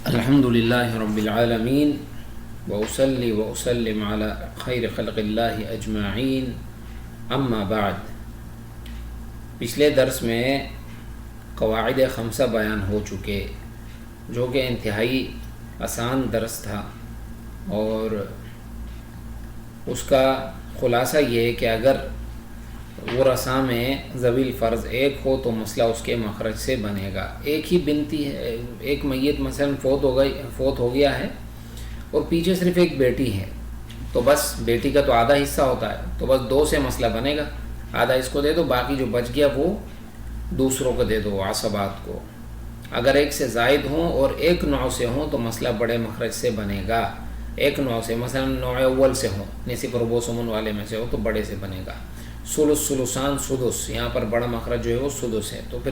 الحمد للہ رب العالمین وأصلی وأسلم علی خیر خلق اللہ اجمعین اما بعد۔ پچھلے درس میں قواعد خمسہ بیان ہو چکے جو کہ انتہائی آسان درس تھا، اور اس کا خلاصہ یہ ہے کہ اگر وہ رساں میں ذوی الفرض ایک ہو تو مسئلہ اس کے مخرج سے بنے گا۔ ایک ہی بنتی ہے، ایک میت مثلا فوت ہو گیا ہے اور پیچھے صرف ایک بیٹی ہے، تو بس بیٹی کا تو آدھا حصہ ہوتا ہے، تو بس دو سے مسئلہ بنے گا، آدھا اس کو دے دو، باقی جو بچ گیا وہ دوسروں کو دے دو، عصبات کو۔ اگر ایک سے زائد ہوں اور ایک نوع سے ہوں تو مسئلہ بڑے مخرج سے بنے گا۔ ایک نوع سے مثلا نوع اول سے ہوں، نصف ربع ثمن والے میں سے ہو تو بڑے سے بنے گا۔ ثلث ثلثان سدس، یہاں پر بڑا مخرج جو ہے وہ سدس ہے تو پھر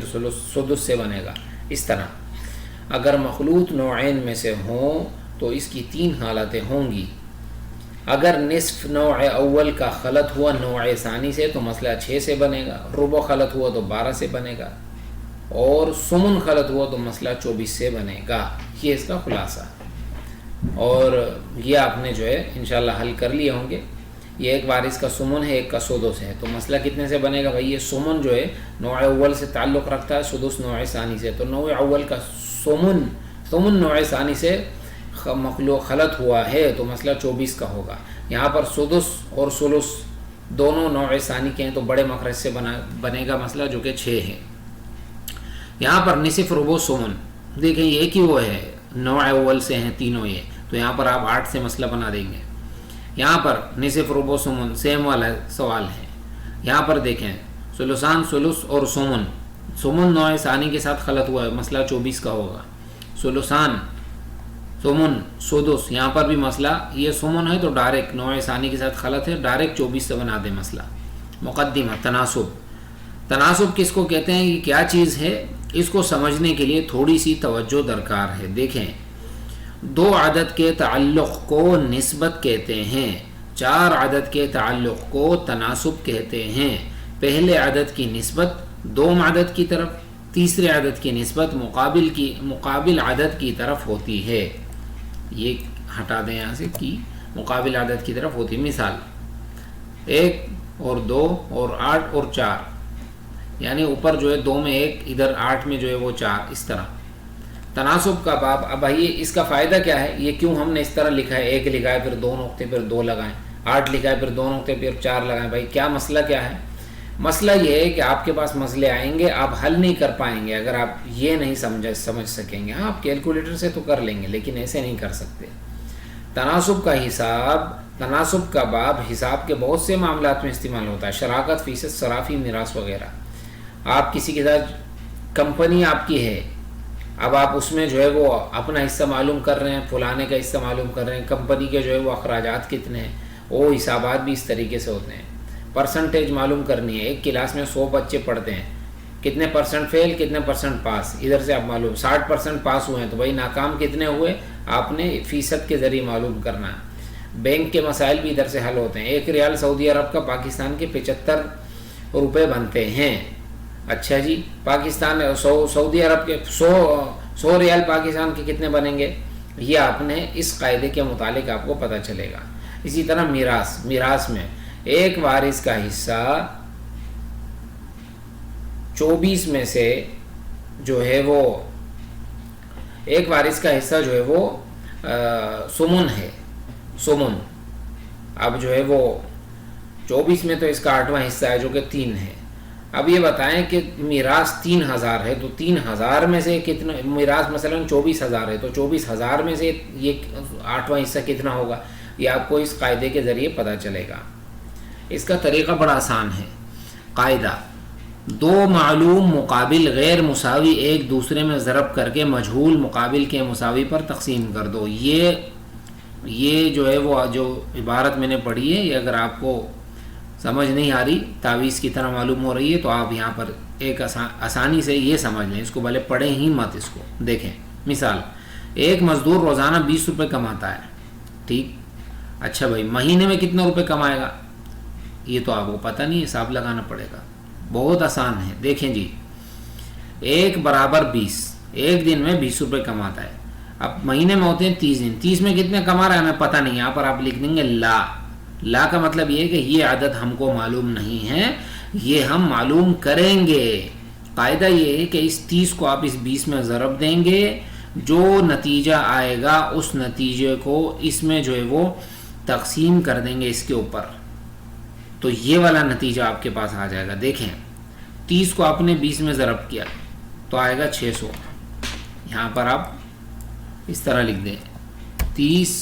سدس سے بنے گا۔ اس طرح اگر مخلوط نوعین میں سے ہوں تو اس کی تین حالتیں ہوں گی۔ اگر نصف نوع اول کا خلط ہوا نوع ثانی سے تو مسئلہ 6 سے بنے گا، ربع خلط ہوا تو 12 سے بنے گا، اور ثمن خلط ہوا تو مسئلہ 24 سے بنے گا۔ یہ اس کا خلاصہ، اور یہ آپ نے جو ہے انشاءاللہ حل کر لیے ہوں گے۔ یہ ایک وارث کا ثمن ہے، ایک کا سدس ہے، تو مسئلہ کتنے سے بنے گا بھائی؟ یہ ثمن جو ہے نوع اول سے تعلق رکھتا ہے، سدس نوع ثانی سے، تو نوع اول کا ثمن نوع ثانی سے مخلوق خلط ہوا ہے تو مسئلہ 24 کا ہوگا۔ یہاں پر سدس اور ثلث دونوں نوع ثانی کے ہیں تو بڑے مخرج سے بنے گا مسئلہ جو کہ 6 ہے۔ یہاں پر نصف ربع ثمن، دیکھیں یہ کہ وہ ہے نوع اول سے ہیں تینوں، یہ تو یہاں پر آپ 8 سے مسئلہ بنا دیں گے۔ یہاں پر نصف ربع ثمن سیم والا سوال ہے۔ یہاں پر دیکھیں ثلثان ثلث اور ثمن نوع ثانی کے ساتھ خلط ہوا ہے، مسئلہ 24 کا ہوگا۔ ثلثان ثمن سدس، یہاں پر بھی مسئلہ یہ ثمن ہے تو ڈائریکٹ نوع ثانی کے ساتھ خلط ہے، ڈائریکٹ 24 سے بنا دیں مسئلہ۔ مقدمہ تناسب کس کو کہتے ہیں، یہ کیا چیز ہے، اس کو سمجھنے کے لیے تھوڑی سی توجہ درکار ہے۔ دیکھیں، 2 عدد کے تعلق کو نسبت کہتے ہیں، 4 عدد کے تعلق کو تناسب کہتے ہیں۔ پہلے عدد کی نسبت دوم عدد کی طرف، تیسرے عدد کی نسبت مقابل عدد کی طرف ہوتی ہے۔ یہ ہٹا دیں یہاں سے، کی مقابل عدد کی طرف ہوتی ہے۔ مثال 1 اور 2 اور 8 اور 4، یعنی اوپر جو ہے 2 میں 1، ادھر 8 میں جو ہے وہ 4، اس طرح تناسب کا باب۔ اب بھائی اس کا فائدہ کیا ہے، یہ کیوں ہم نے اس طرح لکھا ہے، 1 لکھا ہے پھر 2 نقطے پھر 2 لگائیں، 8 لکھا ہے پھر 2 نقطے پھر 4 لگائیں، بھائی کیا مسئلہ کیا ہے؟ مسئلہ یہ ہے کہ آپ کے پاس مسئلے آئیں گے، آپ حل نہیں کر پائیں گے اگر آپ یہ نہیں سمجھ سکیں گے۔ ہاں آپ کیلکولیٹر سے تو کر لیں گے لیکن ایسے نہیں کر سکتے۔ تناسب کا باب حساب کے بہت سے معاملات میں استعمال ہوتا ہے، شراکت، فیصد، صرافی، میراث وغیرہ۔ آپ کسی کے ساتھ کمپنی آپ کی ہے، اب آپ اس میں جو ہے وہ اپنا حصہ معلوم کر رہے ہیں، فلانے کا حصہ معلوم کر رہے ہیں، کمپنی کے جو ہے وہ اخراجات کتنے ہیں، وہ حسابات بھی اس طریقے سے ہوتے ہیں۔ پرسنٹیج معلوم کرنی ہے، ایک کلاس میں 100 بچے پڑھتے ہیں، کتنے پرسنٹ فیل کتنے پرسنٹ پاس، ادھر سے آپ معلوم 60% پاس ہوئے ہیں تو بھائی ناکام کتنے ہوئے، آپ نے فیصد کے ذریعے معلوم کرنا ہے۔ بینک کے مسائل بھی ادھر سے حل ہوتے ہیں۔ 1 ریال سعودی عرب کا پاکستان کے 75 روپے بنتے ہیں۔ اچھا جی، پاکستان سعودی عرب کے 100 ریال پاکستان کے کتنے بنیں گے، یہ آپ نے اس قاعدے کے متعلق آپ کو پتہ چلے گا۔ اسی طرح میراث میں ایک وارث کا حصہ 24 میں سے جو ہے وہ ایک وارث کا حصہ جو ہے وہ ثمن ہے، ثمن۔ اب جو ہے وہ 24 میں تو اس کا 8واں حصہ ہے جو کہ 3 ہے۔ اب یہ بتائیں کہ میراث 3000 ہے تو 3000 میں سے کتنا، میراث مثلا 24000 ہے تو 24000 میں سے یہ 8واں حصہ کتنا ہوگا، یہ آپ کو اس قاعدے کے ذریعے پتہ چلے گا۔ اس کا طریقہ بڑا آسان ہے۔ قاعدہ، 2 معلوم مقابل غیر مساوی ایک دوسرے میں ضرب کر کے مجہول مقابل کے مساوی پر تقسیم کر دو۔ یہ جو ہے وہ جو عبارت میں نے پڑھی ہے، یہ اگر آپ کو سمجھ نہیں آ رہی، تعویذ کی طرح معلوم ہو رہی ہے تو آپ یہاں پر ایک آسانی سے یہ سمجھ لیں، اس کو بھلے پڑھیں ہی مت اس کو۔ دیکھیں مثال، ایک مزدور روزانہ 20 روپے کماتا ہے، ٹھیک، اچھا بھائی مہینے میں کتنا روپے کمائے گا، یہ تو آپ کو پتہ نہیں، حساب لگانا پڑے گا، بہت آسان ہے۔ دیکھیں جی، 1 = 20، ایک دن میں 20 روپے کماتا ہے، اب مہینے میں ہوتے ہیں 30 دن، 30 میں کتنے کما رہا ہے ہمیں پتہ نہیں، یہاں پر آپ لکھ دیں گے لا. لا کا مطلب یہ ہے کہ یہ عدد ہم کو معلوم نہیں ہے، یہ ہم معلوم کریں گے. قاعدہ یہ ہے کہ اس 30 کو آپ اس 20 میں ضرب دیں گے، جو نتیجہ آئے گا اس نتیجے کو اس میں جو ہے وہ تقسیم کر دیں گے اس کے اوپر، تو یہ والا نتیجہ آپ کے پاس آ جائے گا. دیکھیں 30 کو آپ نے 20 میں ضرب کیا تو آئے گا 600. یہاں پر آپ اس طرح لکھ دیں 30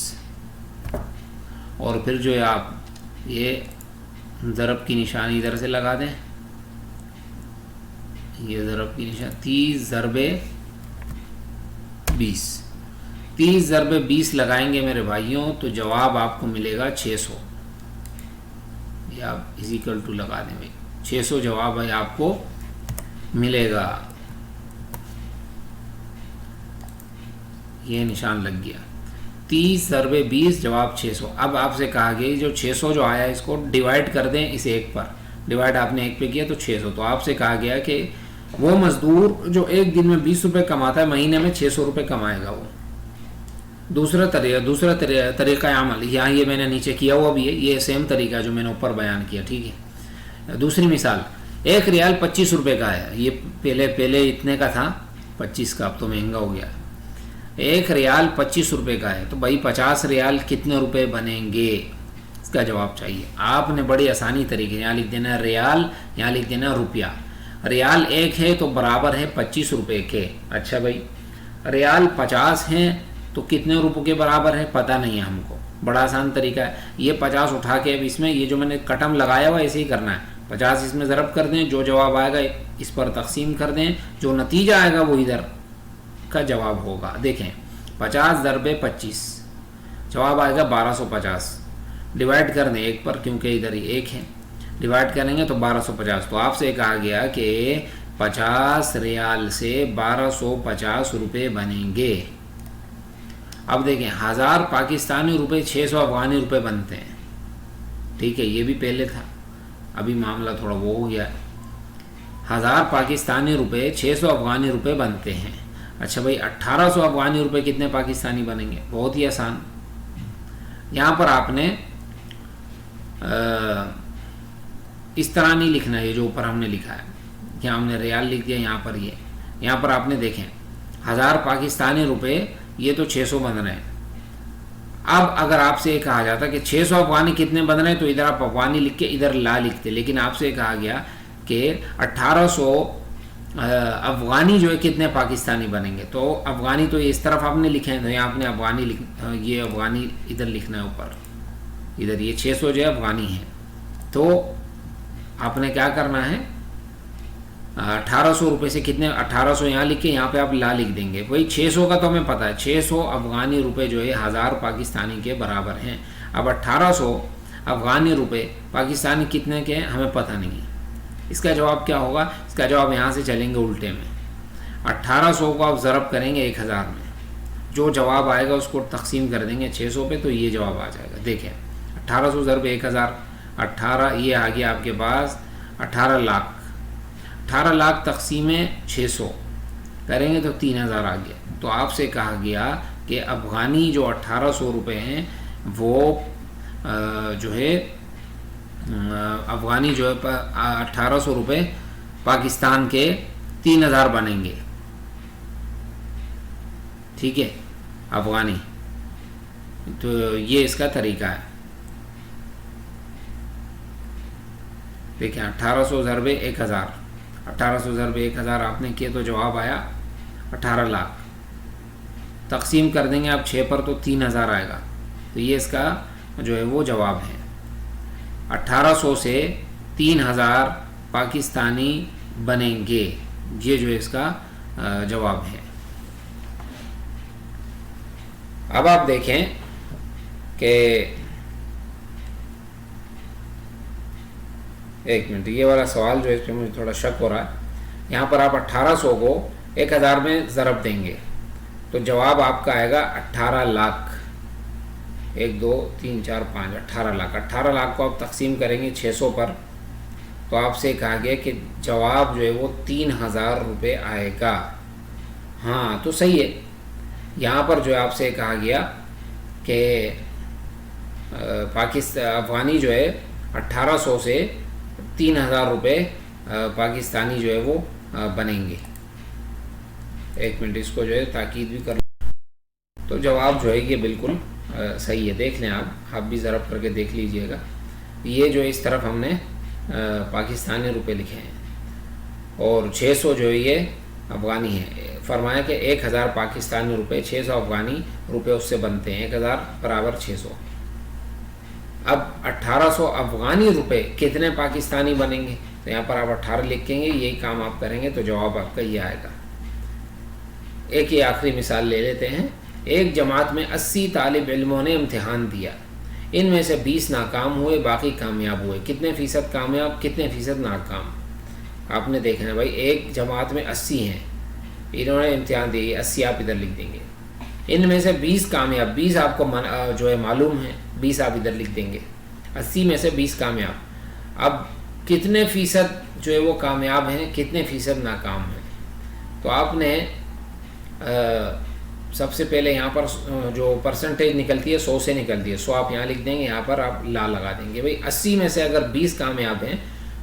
اور پھر جو ہے آپ یہ ضرب کی نشانی ادھر سے لگا دیں، یہ ضرب کی نشانی 30 ضرب 20، 30 ضرب 20 لگائیں گے میرے بھائیوں تو جواب آپ کو ملے گا 600. یہ آپ از اکول ٹو لگا دیں بھائی، 600 جواب ہے آپ کو ملے گا. یہ نشان لگ گیا، 30 ضرب 20 جواب 600. اب آپ سے کہا گیا جو 600 جو آیا اس کو ڈیوائڈ کر دیں اس ایک پر، ڈیوائڈ آپ نے ایک پہ کیا تو 600. تو آپ سے کہا گیا کہ وہ مزدور جو ایک دن میں 20 روپے کماتا ہے مہینے میں 600 روپے کمائے گا وہ. دوسرا طریقہ عمل یہاں یہ میں نے نیچے کیا ہوا بھی ہے، یہ سیم طریقہ جو میں نے اوپر بیان کیا. ٹھیک ہے، دوسری مثال 1 ریال 25 روپے کا ہے. یہ پہلے اتنے کا تھا 25 کا، اب تو مہنگا ہو گیا. 1 ریال 25 روپے کا ہے تو بھائی 50 ریال کتنے روپے بنیں گے، اس کا جواب چاہیے. آپ نے بڑی آسانی طریقے یہاں لکھ دینا ریال، یہاں لکھ دینا روپیہ. ریال 1 ہے تو برابر ہے 25 روپے کے. اچھا بھائی ریال 50 ہیں تو کتنے روپے کے برابر ہے پتہ نہیں ہے ہم کو. بڑا آسان طریقہ ہے، یہ 50 اٹھا کے اب اس میں یہ جو میں نے کٹم لگایا ہوا ایسے ہی کرنا ہے. 50 اس میں ضرب کر دیں، جو جواب آئے گا اس پر تقسیم کر دیں، جو نتیجہ آئے گا وہ ادھر کا جواب ہوگا. دیکھیں 50 ضرب 25 جواب آئے گا 1250. ڈیوائڈ کر دیں ایک پر کیونکہ ادھر ہی ایک ہے، ڈیوائڈ کریں گے تو 1250. تو آپ سے کہا گیا کہ 50 ریال سے 1250 روپے بنیں گے. اب دیکھیں 1000 پاکستانی روپے 600 افغانی روپے بنتے ہیں. ٹھیک ہے، یہ بھی پہلے تھا، ابھی معاملہ تھوڑا وہ ہو گیا. 1000 پاکستانی روپے 600 افغانی روپے بنتے ہیں. اچھا بھائی 1800 افغانی روپے کتنے پاکستانی بنیں گے؟ بہت ہی آسان. یہاں پر آپ نے اس طرح نہیں لکھنا ہے، یہ جو اوپر ہم نے لکھا ہے، یہاں ہم نے ریال لکھ دیا. یہاں پر آپ نے دیکھیں 1000 پاکستانی روپے یہ تو 600 بن رہے ہیں. اب اگر آپ سے یہ کہا جاتا کہ 600 افغانی کتنے بن رہے ہیں تو ادھر آپ افغانی لکھ کے ادھر لا لکھتے، لیکن آپ سے کہا گیا کہ 1800 افغانی جو ہے کتنے پاکستانی بنیں گے. تو افغانی تو اس طرف آپ نے لکھے ہیں، تو یہاں آپ نے افغانی یہ افغانی ادھر لکھنا ہے اوپر، ادھر یہ 600 جو ہے افغانی ہے. تو آپ نے کیا کرنا ہے 1800 روپے سے کتنے 1800 یہاں لکھ کے یہاں پہ آپ لا لکھ دیں گے. وہی 600 کا تو ہمیں پتہ ہے 600 افغانی روپے جو ہے 1000 پاکستانی کے برابر ہیں. اب 1800 افغانی روپے پاکستانی کتنے کے ہیں ہمیں پتہ نہیں ہے. اس کا جواب کیا ہوگا؟ اس کا جواب یہاں سے چلیں گے الٹے میں. 1800 کو آپ ضرب کریں گے 1000 میں، جو جواب آئے گا اس کو تقسیم کر دیں گے 600 پہ تو یہ جواب آ جائے گا. دیکھیں 1800 ضرب 1000 18، یہ آ گیا آپ کے پاس 18 لاکھ. 18 لاکھ تقسیم 600 کریں گے تو 3000 آ گیا. تو آپ سے کہا گیا کہ افغانی جو 1800 روپے ہیں وہ جو ہے افغانی جو ہے 1800 روپے پاکستان کے 3000 بنیں گے. ٹھیک ہے افغانی. تو یہ اس کا طریقہ ہے. دیکھیں 1800 ضرب 1000، 1800 ضرب 1000 آپ نے کیے تو جواب آیا 18 لاکھ. تقسیم کر دیں گے آپ 6 پر تو 3000 آئے گا. تو یہ اس کا جو ہے وہ جواب ہے. 1800 سے 3000 پاکستانی بنیں گے، یہ جو ہے اس کا جواب ہے. اب آپ دیکھیں کہ ایک منٹ، یہ والا سوال جو ہے اس پہ مجھے تھوڑا شک ہو رہا ہے. یہاں پر آپ 1800 کو 1000 میں ضرب دیں گے تو جواب آپ کا آئے گا 18 لاکھ. 1 2 3 4 5 18 لاکھ. 18 لاکھ کو آپ تقسیم کریں گے 600 پر تو آپ سے کہا گیا کہ جواب جو ہے وہ 3000 روپے آئے گا. ہاں تو صحیح ہے، یہاں پر جو ہے آپ سے کہا گیا کہ افغانی جو ہے 1800 سے 3000 روپے پاکستانی جو ہے وہ بنیں گے. ایک منٹ اس کو جو ہے تاکید بھی کر لیں. تو جواب جو ہے یہ بالکل صحیح ہے. دیکھ لیں آپ بھی ضرب کر کے دیکھ لیجئے گا. یہ جو اس طرف ہم نے پاکستانی روپے لکھے ہیں اور 600 جو ہے یہ افغانی ہے. فرمایا کہ 1000 پاکستانی روپے 600 افغانی روپے اس سے بنتے ہیں. 1000 برابر 600. اب 1800 افغانی روپے کتنے پاکستانی بنیں گے؟ تو یہاں پر آپ 18 لکھیں گے. یہی کام آپ کریں گے تو جواب آپ کا یہ آئے گا. ایک یہ آخری مثال لے لیتے ہیں. ایک جماعت میں 80 طالب علموں نے امتحان دیا. ان میں سے 20 ناکام ہوئے، باقی کامیاب ہوئے. کتنے فیصد کامیاب، کتنے فیصد ناکام؟ آپ نے دیکھنا ہے بھائی. ایک جماعت میں 80 ہیں، انہوں نے امتحان دی. 80 آپ ادھر لکھ دیں گے. ان میں سے 20 کامیاب، 20 آپ کو جو ہے معلوم ہے، 20 آپ ادھر لکھ دیں گے. 80 میں سے 20 کامیاب. اب کتنے فیصد جو ہے وہ کامیاب ہیں، کتنے فیصد ناکام ہیں؟ تو آپ نے سب سے پہلے یہاں پر جو پرسنٹیج نکلتی ہے 100 سے نکلتی ہے. 100 آپ یہاں لکھ دیں گے. یہاں پر آپ لا لگا دیں گے. بھائی 80 میں سے اگر 20 کامیاب ہیں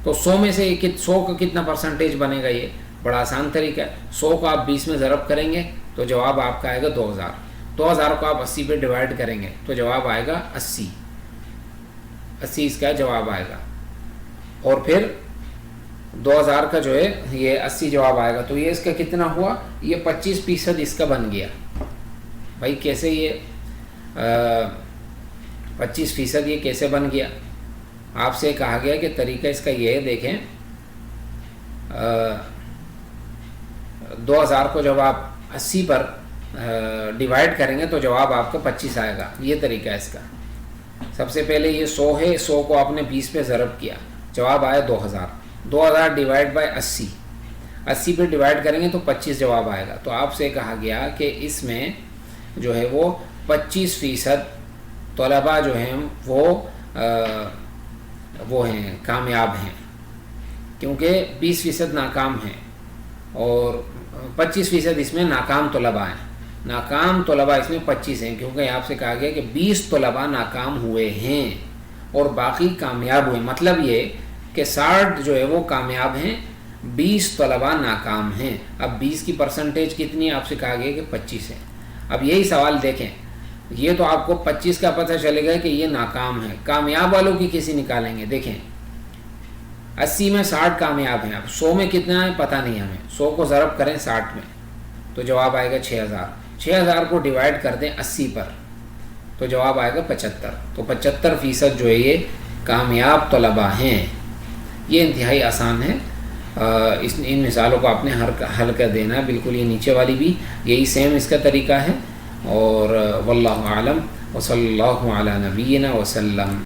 تو 100 میں سے 100 کا کتنا پرسنٹیج بنے گا؟ یہ بڑا آسان طریقہ ہے. 100 کو آپ 20 میں ضرب کریں گے تو جواب آپ کا آئے گا 2000. 2000 کو آپ 80 پہ ڈیوائڈ کریں گے تو جواب آئے گا 80. 80 اس کا جواب آئے گا. اور پھر 2000 کا جو ہے یہ 80 جواب آئے گا. تو یہ اس کا کتنا ہوا؟ یہ 25% اس کا بن گیا. بھائی کیسے یہ 25% یہ کیسے بن گیا؟ آپ سے کہا گیا کہ طریقہ اس کا یہ ہے. دیکھیں 2000 کو جب آپ 80 پر ڈیوائڈ کریں گے تو جواب آپ کا 25 آئے گا. یہ طریقہ ہے اس کا. سب سے پہلے یہ 100 ہے. 100 کو آپ نے 20 پہ ضرب کیا، جواب آیا 2000. 2000 ڈیوائڈ بائی 80. 80 پہ ڈیوائڈ کریں گے تو 25 جواب آئے گا. تو آپ سے کہا گیا کہ اس میں جو ہے وہ 25% طلباء جو ہیں وہ ہیں کامیاب ہیں، کیونکہ 20% ناکام ہیں اور 25% اس میں ناکام طلباء ہیں. ناکام طلباء اس میں 25 ہیں، کیونکہ آپ سے کہا گیا کہ 20 طلباء ناکام ہوئے ہیں اور باقی کامیاب ہوئے. مطلب یہ کہ 60 جو ہے وہ کامیاب ہیں، 20 طلباء ناکام ہیں. اب 20 کی پرسنٹیج کتنی ہے؟ آپ سے کہا گیا کہ 25 ہے. اب یہی سوال دیکھیں. یہ تو آپ کو 25 کا پتہ چلے گا کہ یہ ناکام ہے. کامیاب والوں کی کیسے نکالیں گے؟ دیکھیں 80 میں 60 کامیاب ہیں. اب 100 میں کتنا ہے پتہ نہیں ہمیں. 100 کو ضرب کریں 60 میں تو جواب آئے گا 6000. 6000 کو ڈیوائڈ کر دیں 80 پر تو جواب آئے گا 75. تو 75% جو ہے یہ کامیاب طلباء ہیں. یہ انتہائی آسان ہے. ان مثالوں کو آپ نے حل کر دینا ہے. بالکل یہ نیچے والی بھی یہی سیم اس کا طریقہ ہے. اور واللہ اعلم وصلی اللہ علی نبینا وسلم.